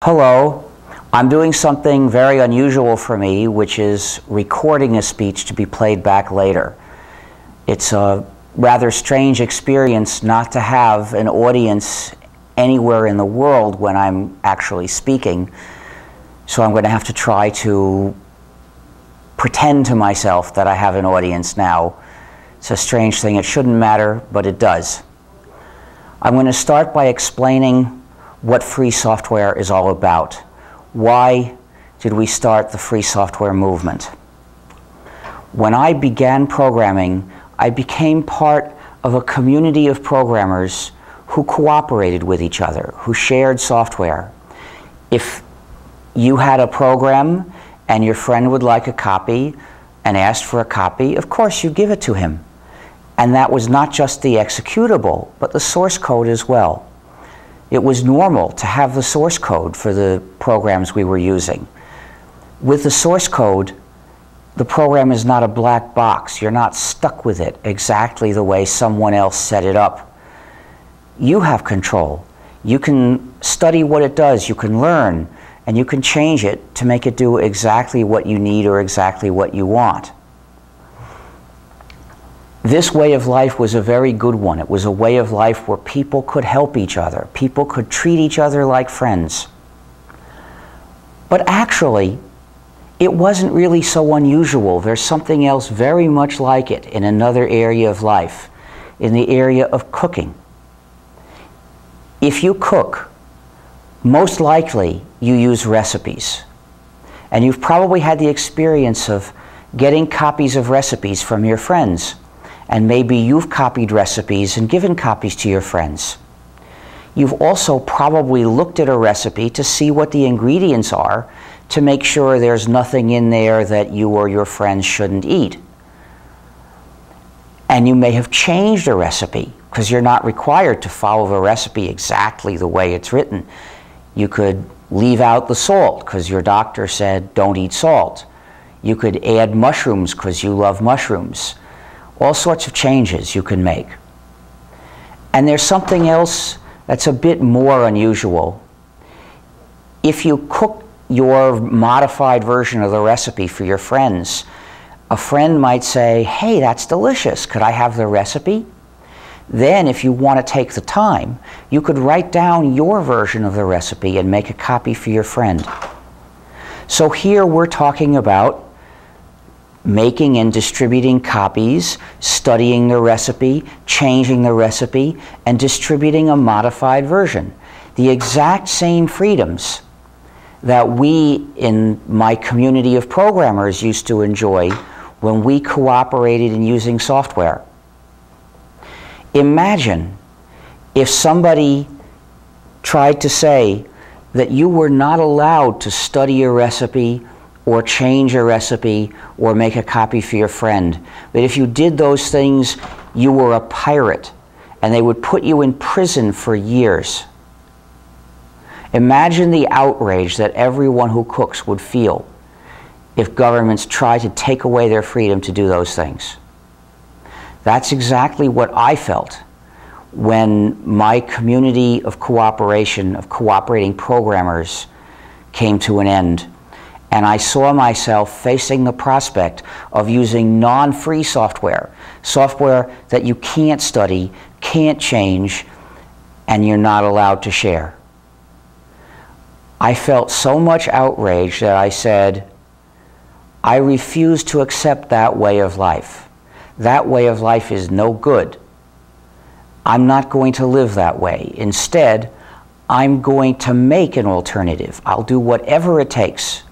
Hello, I'm doing something very unusual for me, which is recording a speech to be played back later. It's a rather strange experience not to have an audience anywhere in the world when I'm actually speaking, so I'm going to have to try to pretend to myself that I have an audience now. It's a strange thing. It shouldn't matter, but it does. I'm going to start by explaining what free software is all about. Why did we start the free software movement? When I began programming, I became part of a community of programmers who cooperated with each other, who shared software. If you had a program and your friend would like a copy and asked for a copy, of course you'd give it to him. And that was not just the executable, but the source code as well. It was normal to have the source code for the programs we were using. With the source code, the program is not a black box. You're not stuck with it exactly the way someone else set it up. You have control. You can study what it does, you can learn, and you can change it to make it do exactly what you need or exactly what you want. This way of life was a very good one. It was a way of life where people could help each other. People could treat each other like friends. But actually, it wasn't really so unusual. There's something else very much like it in another area of life, in the area of cooking. If you cook, most likely you use recipes. And you've probably had the experience of getting copies of recipes from your friends. And maybe you've copied recipes and given copies to your friends. You've also probably looked at a recipe to see what the ingredients are to make sure there's nothing in there that you or your friends shouldn't eat. And you may have changed a recipe because you're not required to follow the recipe exactly the way it's written. You could leave out the salt because your doctor said don't eat salt. You could add mushrooms because you love mushrooms. All sorts of changes you can make. And there's something else that's a bit more unusual. If you cook your modified version of the recipe for your friends, a friend might say, hey, that's delicious, could I have the recipe? Then if you want to take the time, you could write down your version of the recipe and make a copy for your friend. So here we're talking about making and distributing copies, studying the recipe, changing the recipe, and distributing a modified version. The exact same freedoms that we in my community of programmers used to enjoy when we cooperated in using software. Imagine if somebody tried to say that you were not allowed to study a recipe or change a recipe, or make a copy for your friend. But if you did those things, you were a pirate, and they would put you in prison for years. Imagine the outrage that everyone who cooks would feel if governments tried to take away their freedom to do those things. That's exactly what I felt when my community of cooperation, of cooperating programmers, came to an end. And I saw myself facing the prospect of using non-free software, software that you can't study, can't change, and you're not allowed to share. I felt so much outrage that I said, I refuse to accept that way of life. That way of life is no good. I'm not going to live that way. Instead, I'm going to make an alternative. I'll do whatever it takes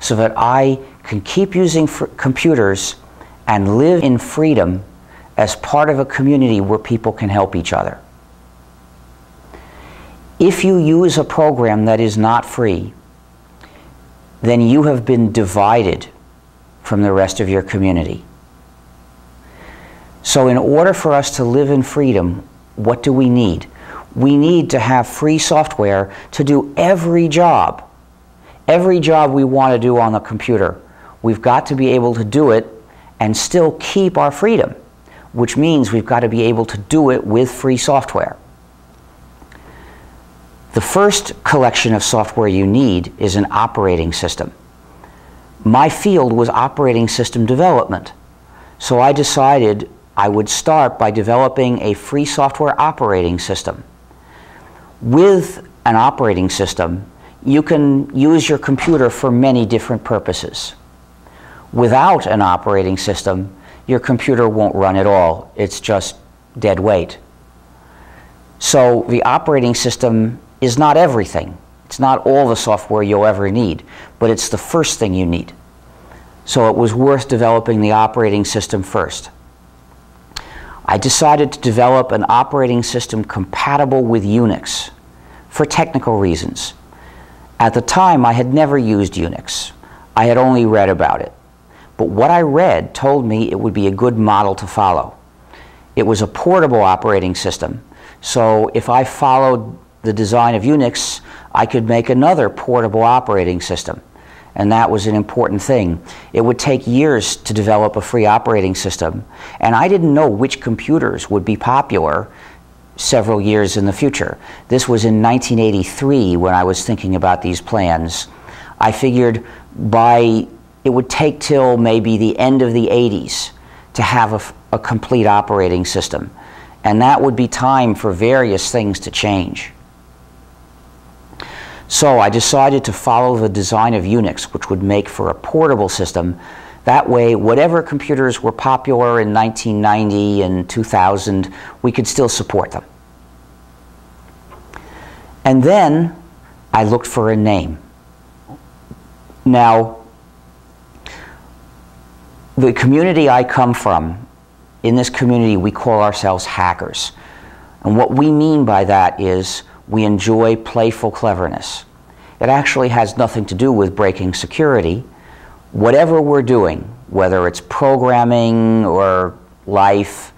so that I can keep using computers and live in freedom as part of a community where people can help each other. If you use a program that is not free, then you have been divided from the rest of your community. So in order for us to live in freedom, what do we need? We need to have free software to do every job. Every job we want to do on the computer, we've got to be able to do it and still keep our freedom, which means we've got to be able to do it with free software. The first collection of software you need is an operating system. My field was operating system development, so I decided I would start by developing a free software operating system. With an operating system, you can use your computer for many different purposes. Without an operating system, your computer won't run at all. It's just dead weight. So the operating system is not everything. It's not all the software you'll ever need, but it's the first thing you need. So it was worth developing the operating system first. I decided to develop an operating system compatible with Unix for technical reasons. At the time, I had never used Unix. I had only read about it. But what I read told me it would be a good model to follow. It was a portable operating system, so if I followed the design of Unix, I could make another portable operating system. And that was an important thing. It would take years to develop a free operating system, and I didn't know which computers would be popular several years in the future. This was in 1983 when I was thinking about these plans. I figured it would take till maybe the end of the 80s to have a complete operating system, and that would be time for various things to change. So I decided to follow the design of Unix, which would make for a portable system. That way, whatever computers were popular in 1990 and 2000, we could still support them. And then I looked for a name. Now, the community I come from, in this community we call ourselves hackers. And what we mean by that is we enjoy playful cleverness. It actually has nothing to do with breaking security. Whatever we're doing, whether it's programming or life,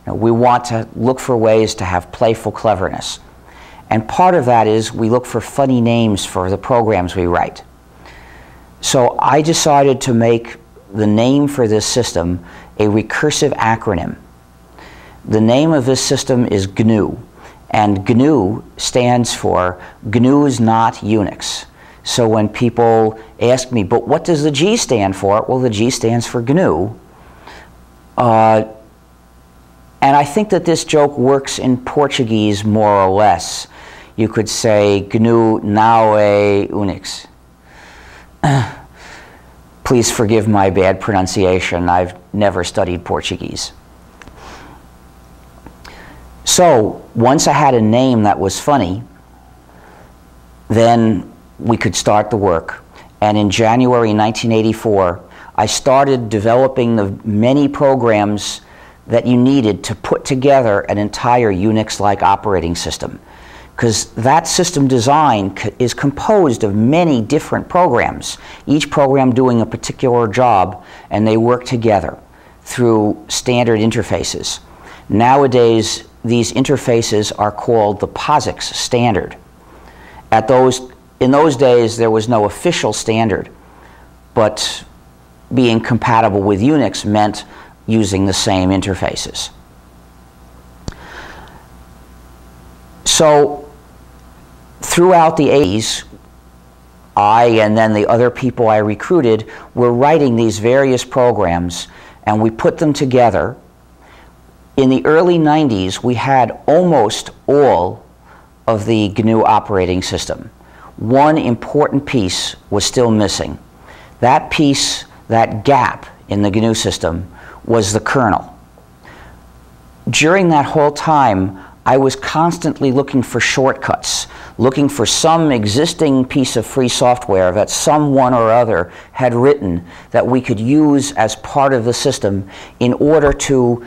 we want to look for ways to have playful cleverness. And part of that is we look for funny names for the programs we write. So I decided to make the name for this system a recursive acronym. The name of this system is GNU. And GNU stands for GNU's Not Unix. So when people ask me, but what does the G stand for? Well, the G stands for GNU. And I think that this joke works in Portuguese more or less. You could say GNU não é Unix. Please forgive my bad pronunciation. I've never studied Portuguese. So once I had a name that was funny, then we could start the work. And in January 1984, I started developing the many programs that you needed to put together an entire Unix-like operating system. Because that system design is composed of many different programs, each program doing a particular job, and they work together through standard interfaces. Nowadays, these interfaces are called the POSIX standard. In those days, there was no official standard, but being compatible with Unix meant using the same interfaces. So throughout the 80s, I and then the other people I recruited were writing these various programs, and we put them together. In the early 90s, we had almost all of the GNU operating system. One important piece was still missing. That piece, that gap in the GNU system, was the kernel. During that whole time, I was constantly looking for shortcuts, looking for some existing piece of free software that someone or other had written that we could use as part of the system in order to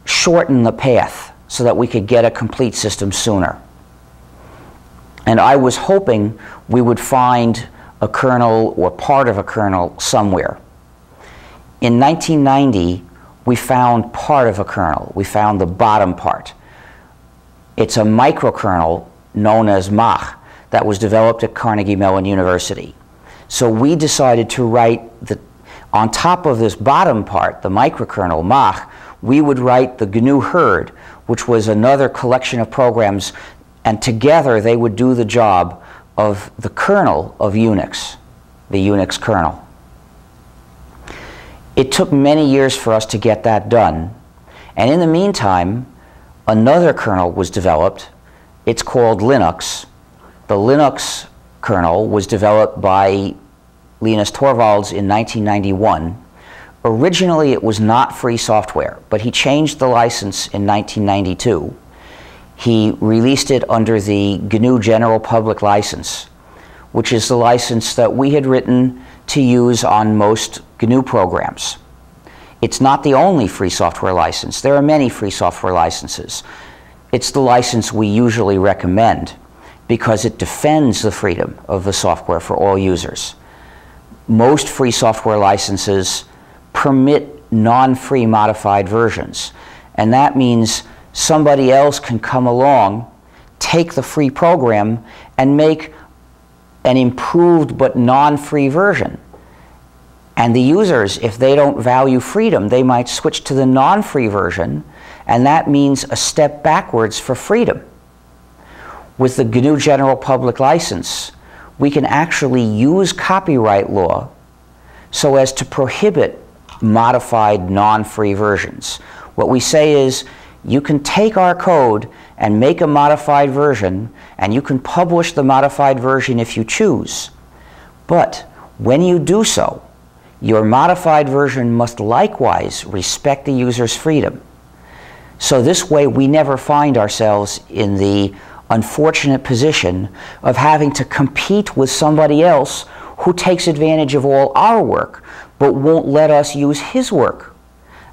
shorten the path so that we could get a complete system sooner. And I was hoping we would find a kernel or part of a kernel somewhere. In 1990, we found part of a kernel. We found the bottom part. It's a microkernel known as Mach that was developed at Carnegie Mellon University. So we decided to write on top of this bottom part, the microkernel Mach, we would write the GNU herd, which was another collection of programs And together they would do the job of the kernel of Unix, the Unix kernel. It took many years for us to get that done. And in the meantime, another kernel was developed. It's called Linux. The Linux kernel was developed by Linus Torvalds in 1991. Originally, it was not free software, but he changed the license in 1992. He released it under the GNU General Public License, which is the license that we had written to use on most GNU programs. It's not the only free software license. There are many free software licenses. It's the license we usually recommend because it defends the freedom of the software for all users. Most free software licenses permit non-free modified versions, and that means somebody else can come along, take the free program, and make an improved but non-free version. And the users, if they don't value freedom, they might switch to the non-free version, and that means a step backwards for freedom. With the GNU General Public License, we can actually use copyright law so as to prohibit modified non-free versions. What we say is, you can take our code and make a modified version, and you can publish the modified version if you choose. But when you do so, your modified version must likewise respect the user's freedom. So this way we never find ourselves in the unfortunate position of having to compete with somebody else who takes advantage of all our work but won't let us use his work.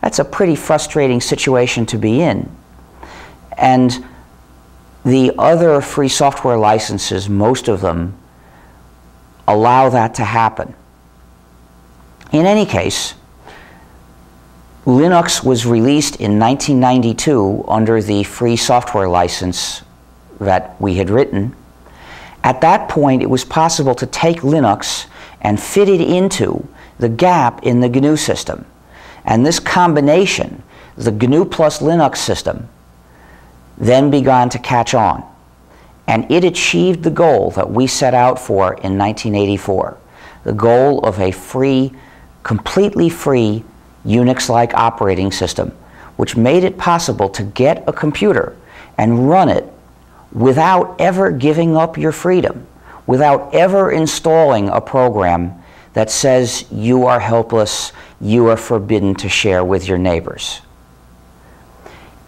That's a pretty frustrating situation to be in. And the other free software licenses, most of them, allow that to happen. In any case, Linux was released in 1992 under the free software license that we had written. At that point, it was possible to take Linux and fit it into the gap in the GNU system. And this combination, the GNU plus Linux system, then began to catch on. And it achieved the goal that we set out for in 1984, the goal of a free, completely free Unix-like operating system, which made it possible to get a computer and run it without ever giving up your freedom, without ever installing a program that says you are helpless, you are forbidden to share with your neighbors.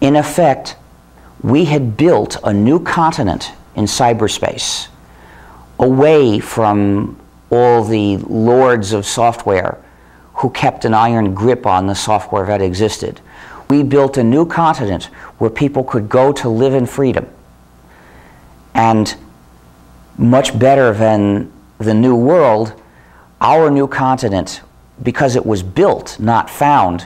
In effect, we had built a new continent in cyberspace, away from all the lords of software who kept an iron grip on the software that existed. We built a new continent where people could go to live in freedom. And much better than the New World, our new continent, because it was built, not found,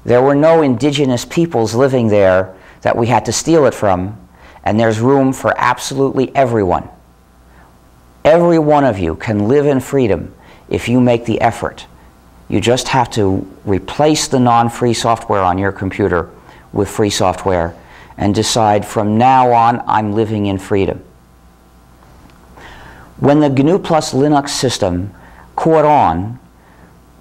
there were no indigenous peoples living there that we had to steal it from, and there's room for absolutely everyone. Every one of you can live in freedom if you make the effort. You just have to replace the non-free software on your computer with free software and decide from now on I'm living in freedom. When the GNU plus Linux system caught on,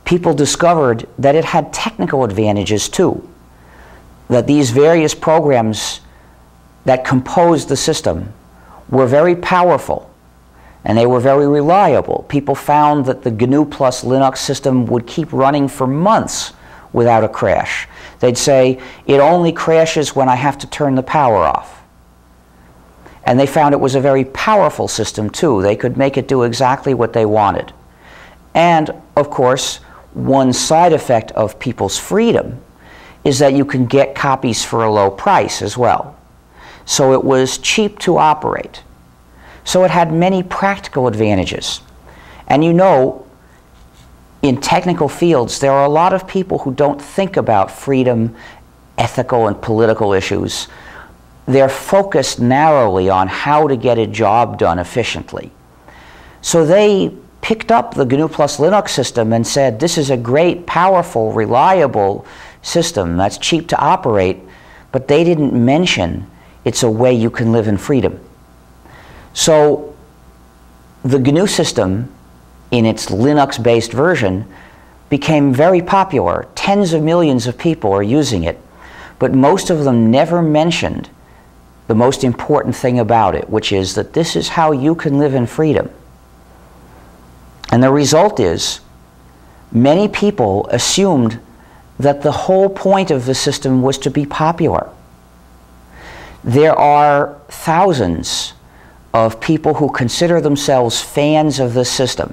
people discovered that it had technical advantages too, that these various programs that composed the system were very powerful and they were very reliable. People found that the GNU plus Linux system would keep running for months without a crash. They'd say, it only crashes when I have to turn the power off. And they found it was a very powerful system too. They could make it do exactly what they wanted. And of course, one side effect of people's freedom is that you can get copies for a low price as well. So it was cheap to operate. So it had many practical advantages. And you know, in technical fields, there are a lot of people who don't think about freedom, ethical and political issues. They're focused narrowly on how to get a job done efficiently. So they picked up the GNU plus Linux system and said, this is a great, powerful, reliable system that's cheap to operate, but they didn't mention it's a way you can live in freedom. So the GNU system, in its Linux-based version, became very popular. Tens of millions of people are using it, but most of them never mentioned the most important thing about it, which is that this is how you can live in freedom. And the result is, many people assumed that the whole point of the system was to be popular. There are thousands of people who consider themselves fans of this system.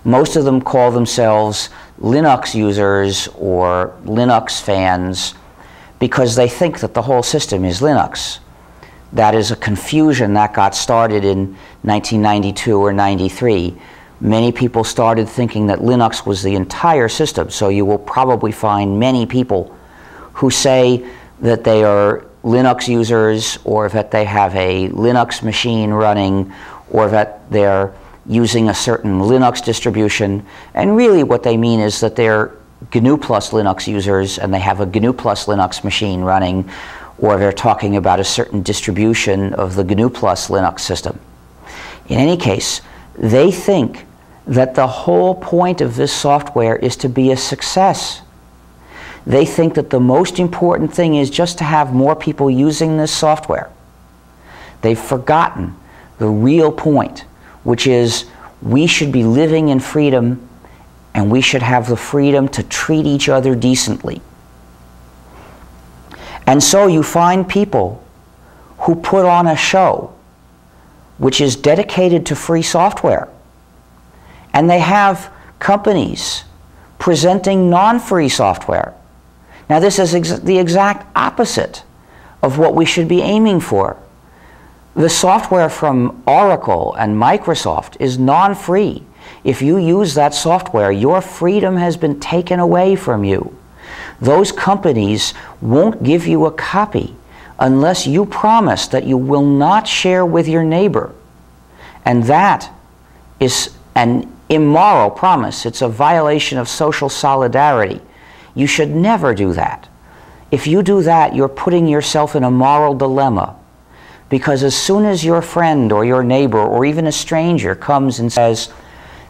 Most of them call themselves Linux users or Linux fans because they think that the whole system is Linux. That is a confusion that got started in 1992 or 93. Many people started thinking that Linux was the entire system, so you will probably find many people who say that they are Linux users, or that they have a Linux machine running, or that they're using a certain Linux distribution, and really what they mean is that they're GNU plus Linux users and they have a GNU plus Linux machine running, or they're talking about a certain distribution of the GNU plus Linux system. In any case, they think that the whole point of this software is to be a success. They think that the most important thing is just to have more people using this software. They've forgotten the real point, which is we should be living in freedom and we should have the freedom to treat each other decently. And so you find people who put on a show which is dedicated to free software. And they have companies presenting non-free software. Now this is the exact opposite of what we should be aiming for. The software from Oracle and Microsoft is non-free. If you use that software, your freedom has been taken away from you. Those companies won't give you a copy unless you promise that you will not share with your neighbor. And that is an immoral promise. It's a violation of social solidarity. You should never do that. If you do that, you're putting yourself in a moral dilemma. Because as soon as your friend or your neighbor or even a stranger comes and says,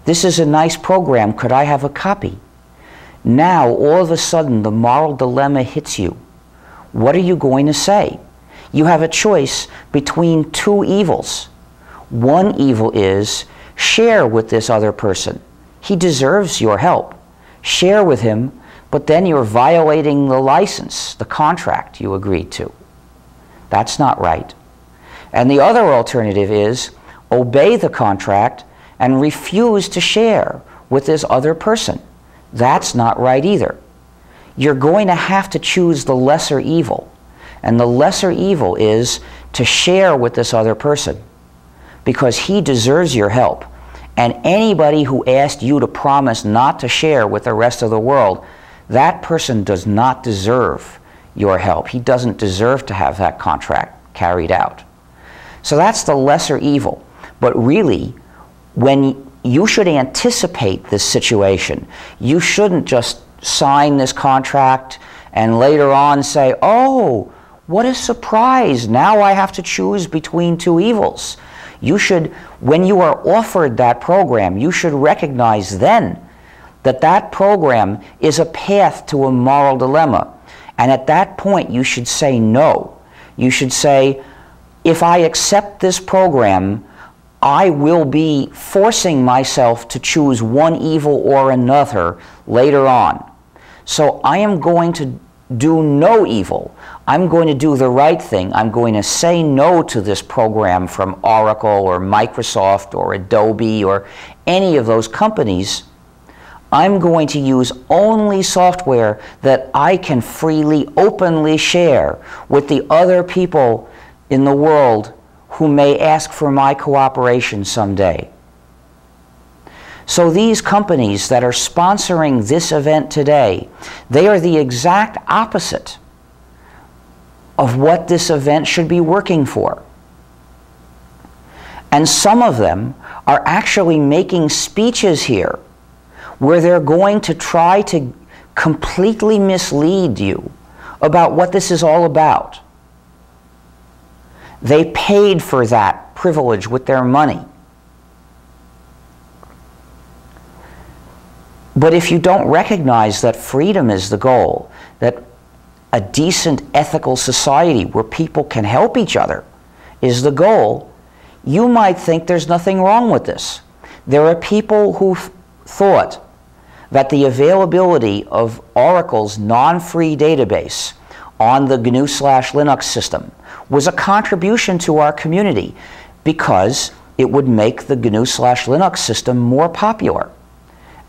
"This is a nice program, could I have a copy?" Now, all of a sudden, the moral dilemma hits you. What are you going to say? You have a choice between two evils. One evil is, share with this other person. He deserves your help. Share with him, but then you're violating the license, the contract you agreed to. That's not right. And the other alternative is, obey the contract and refuse to share with this other person. That's not right either. You're going to have to choose the lesser evil. And the lesser evil is to share with this other person because he deserves your help. And anybody who asked you to promise not to share with the rest of the world, that person does not deserve your help. He doesn't deserve to have that contract carried out. So that's the lesser evil. But really, when you should anticipate this situation, you shouldn't just sign this contract and later on say, "Oh, what a surprise, now I have to choose between two evils." You should, when you are offered that program, you should recognize then that that program is a path to a moral dilemma. And at that point, you should say no. You should say, if I accept this program, I will be forcing myself to choose one evil or another later on. So I am going to do no evil. I'm going to do the right thing. I'm going to say no to this program from Oracle or Microsoft or Adobe or any of those companies. I'm going to use only software that I can freely, openly share with the other people in the world who may ask for my cooperation someday. So these companies that are sponsoring this event today, they are the exact opposite of what this event should be working for. And some of them are actually making speeches here where they're going to try to completely mislead you about what this is all about. They paid for that privilege with their money. But if you don't recognize that freedom is the goal, that a decent ethical society where people can help each other is the goal, you might think there's nothing wrong with this. There are people who thought that the availability of Oracle's non-free database on the GNU/Linux system was a contribution to our community because it would make the GNU/Linux system more popular.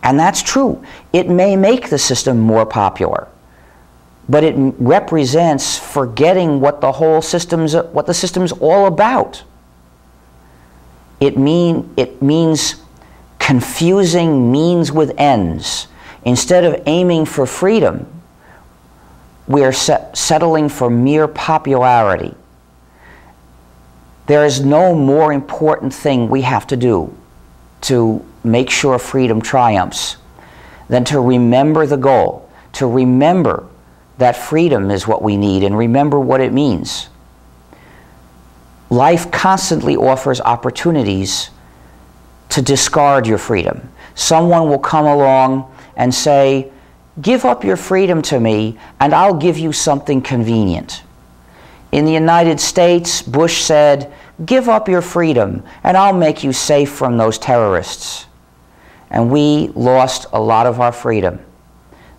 And that's true. It may make the system more popular, but it represents forgetting what the whole system's all about. It means confusing means with ends. Instead of aiming for freedom, we're settling for mere popularity. There is no more important thing we have to do to make sure freedom triumphs than to remember the goal, to remember that freedom is what we need and remember what it means. Life constantly offers opportunities to discard your freedom. Someone will come along and say, "Give up your freedom to me and I'll give you something convenient." In the United States, Bush said, "Give up your freedom and I'll make you safe from those terrorists." And we lost a lot of our freedom.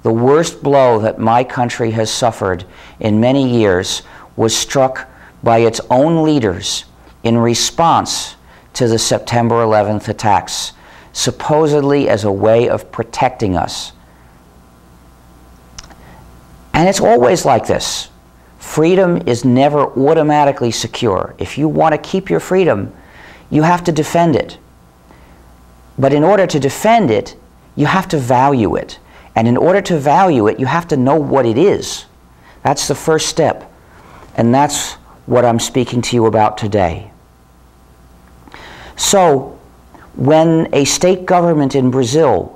The worst blow that my country has suffered in many years was struck by its own leaders in response to the September 11th attacks, supposedly as a way of protecting us. And it's always like this. Freedom is never automatically secure. If you want to keep your freedom, you have to defend it. But in order to defend it, you have to value it. And in order to value it, you have to know what it is. That's the first step. And that's what I'm speaking to you about today. So, when a state government in Brazil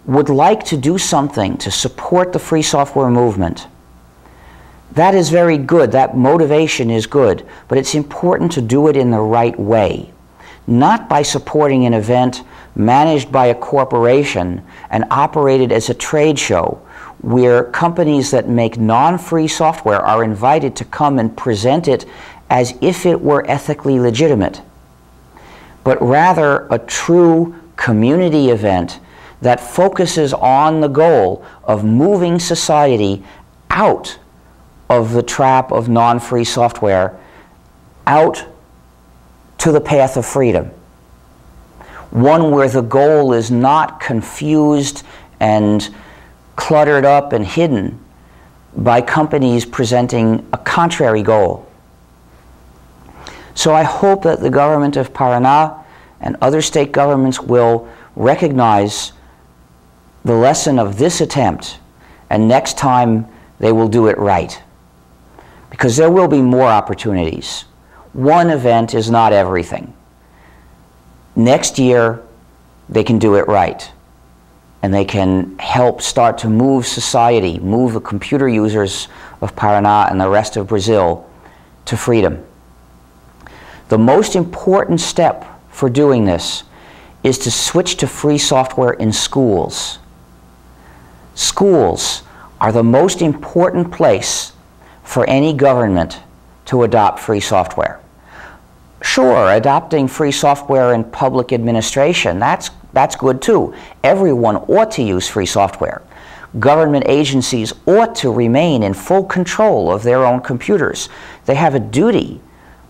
would like to do something to support the free software movement, that is very good. That motivation is good. But it's important to do it in the right way. Not by supporting an event managed by a corporation and operated as a trade show where companies that make non-free software are invited to come and present it as if it were ethically legitimate, but rather a true community event that focuses on the goal of moving society out of the trap of non-free software, out to the path of freedom. One where the goal is not confused and cluttered up and hidden by companies presenting a contrary goal. So I hope that the government of Paraná and other state governments will recognize the lesson of this attempt, and next time they will do it right. Because there will be more opportunities. One event is not everything. Next year, they can do it right. And they can help start to move society, move the computer users of Paraná and the rest of Brazil to freedom. The most important step for doing this is to switch to free software in schools. Schools are the most important place for any government to adopt free software. Sure, adopting free software in public administration, that's good too. Everyone ought to use free software. Government agencies ought to remain in full control of their own computers. They have a duty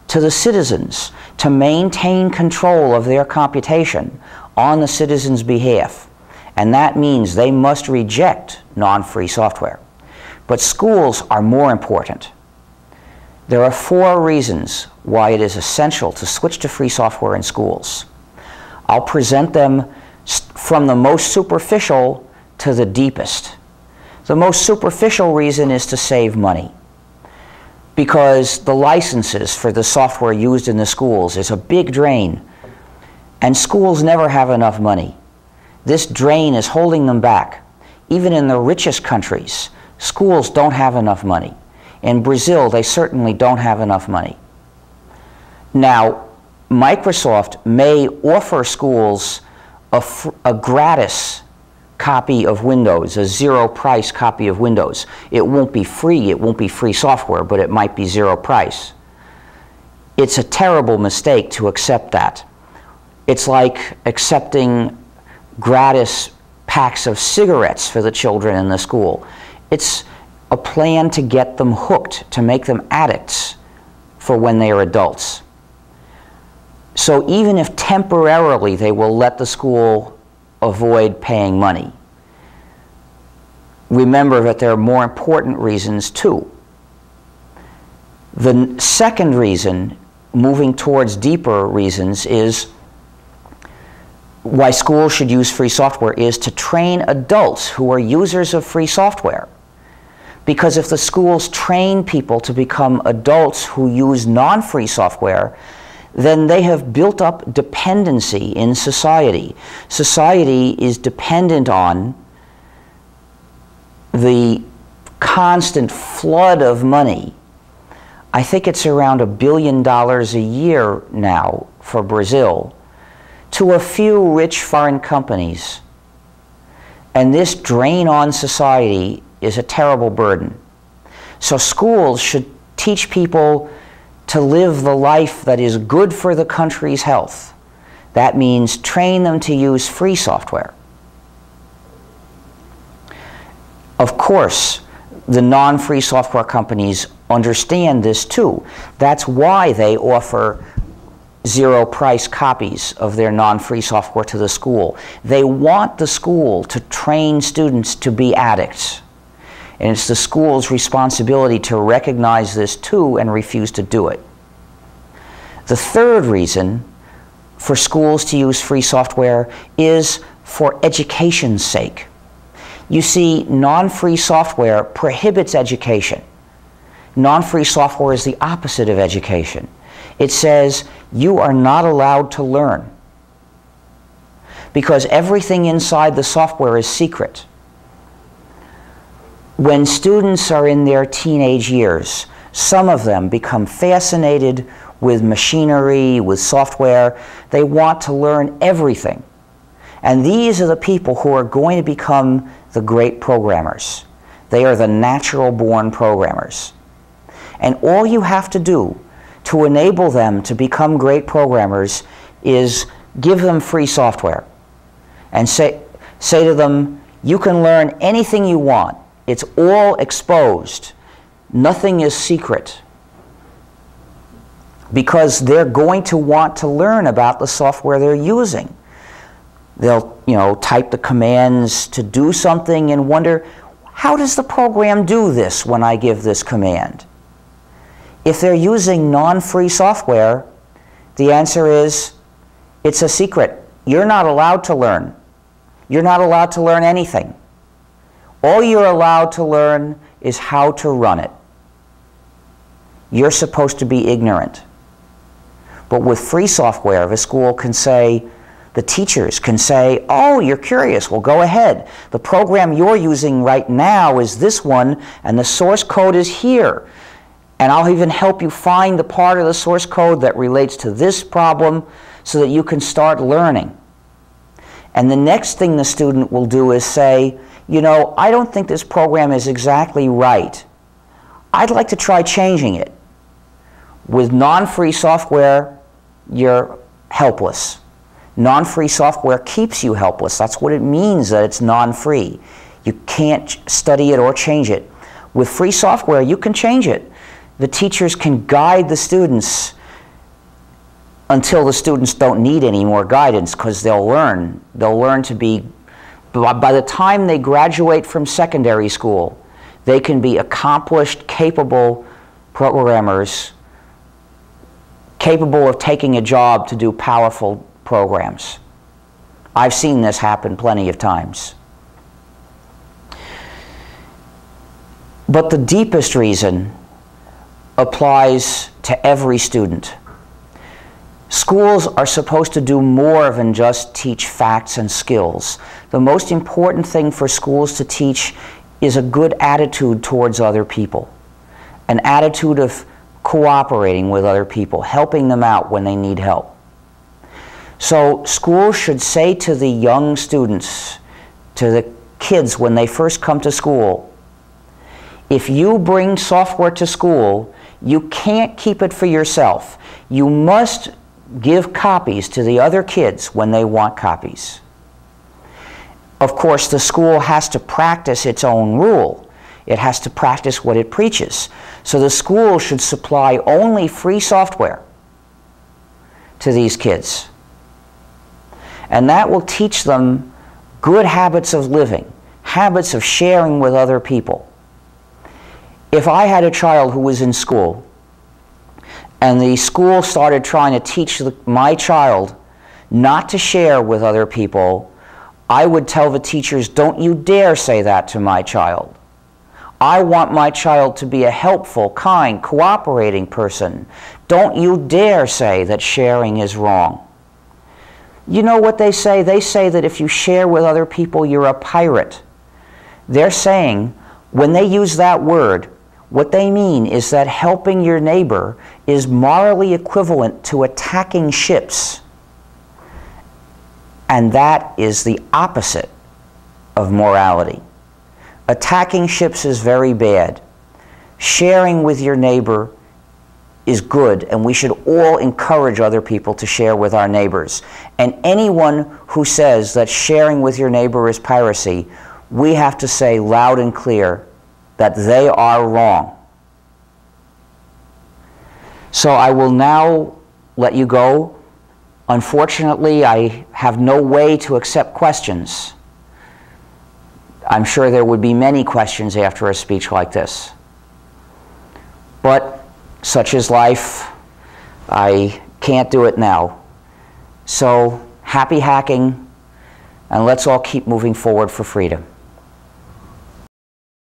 to the citizens to maintain control of their computation on the citizens' behalf. And that means they must reject non-free software. But schools are more important. There are 4 reasons why it is essential to switch to free software in schools. I'll present them from the most superficial to the deepest. The most superficial reason is to save money, because the licenses for the software used in the schools is a big drain, and schools never have enough money. This drain is holding them back. Even in the richest countries, schools don't have enough money. In Brazil, they certainly don't have enough money. Now, Microsoft may offer schools a gratis copy of Windows, a zero-price copy of Windows. It won't be free. It won't be free software, but it might be zero price. It's a terrible mistake to accept that. It's like accepting gratis packs of cigarettes for the children in the school. It's a plan to get them hooked, to make them addicts for when they are adults. So even if temporarily they will let the school avoid paying money, remember that there are more important reasons too. The second reason, moving towards deeper reasons, is why schools should use free software is to train adults who are users of free software. Because if the schools train people to become adults who use non-free software, then they have built up dependency in society. Society is dependent on the constant flood of money. I think it's around $1 billion a year now for Brazil, to a few rich foreign companies. And this drain on society is a terrible burden. So schools should teach people to live the life that is good for the country's health. That means train them to use free software. Of course, the non-free software companies understand this too. That's why they offer zero-price copies of their non-free software to the school. They want the school to train students to be addicts. And it's the school's responsibility to recognize this too and refuse to do it. The third reason for schools to use free software is for education's sake. You see, non-free software prohibits education. Non-free software is the opposite of education. It says you are not allowed to learn because everything inside the software is secret. When students are in their teenage years, some of them become fascinated with machinery, with software. They want to learn everything. And these are the people who are going to become the great programmers. They are the natural-born programmers. And all you have to do to enable them to become great programmers is give them free software and say to them, you can learn anything you want. It's all exposed. Nothing is secret. Because they're going to want to learn about the software they're using. They'll, type the commands to do something and wonder, how does the program do this when I give this command? If they're using non-free software, the answer is, it's a secret. You're not allowed to learn. You're not allowed to learn anything. All you're allowed to learn is how to run it. You're supposed to be ignorant. But with free software, the school can say, the teachers can say, oh, you're curious, well, go ahead. The program you're using right now is this one, and the source code is here. And I'll even help you find the part of the source code that relates to this problem so that you can start learning. And the next thing the student will do is say, I don't think this program is exactly right. I'd like to try changing it. With non-free software, you're helpless. Non-free software keeps you helpless. That's what it means that it's non-free. You can't study it or change it. With free software, you can change it. The teachers can guide the students until the students don't need any more guidance because they'll learn. They'll learn to be, by the time they graduate from secondary school, they can be accomplished, capable programmers, capable of taking a job to do powerful programs. I've seen this happen plenty of times. But the deepest reason applies to every student. Schools are supposed to do more than just teach facts and skills. The most important thing for schools to teach is a good attitude towards other people, an attitude of cooperating with other people, helping them out when they need help. So schools should say to the young students, to the kids when they first come to school, if you bring software to school, you can't keep it for yourself. You must give copies to the other kids when they want copies. Of course, the school has to practice its own rule. It has to practice what it preaches. So the school should supply only free software to these kids. And that will teach them good habits of living, habits of sharing with other people. If I had a child who was in school, and the school started trying to teach my child not to share with other people, I would tell the teachers, don't you dare say that to my child. I want my child to be a helpful, kind, cooperating person. Don't you dare say that sharing is wrong. You know what they say? They say that if you share with other people, you're a pirate. They're saying, when they use that word, what they mean is that helping your neighbor is morally equivalent to attacking ships. And that is the opposite of morality. Attacking ships is very bad. Sharing with your neighbor is good, and we should all encourage other people to share with our neighbors. And anyone who says that sharing with your neighbor is piracy, we have to say loud and clear that they are wrong. So I will now let you go. Unfortunately, I have no way to accept questions. I'm sure there would be many questions after a speech like this. But such is life. I can't do it now. So happy hacking, and let's all keep moving forward for freedom.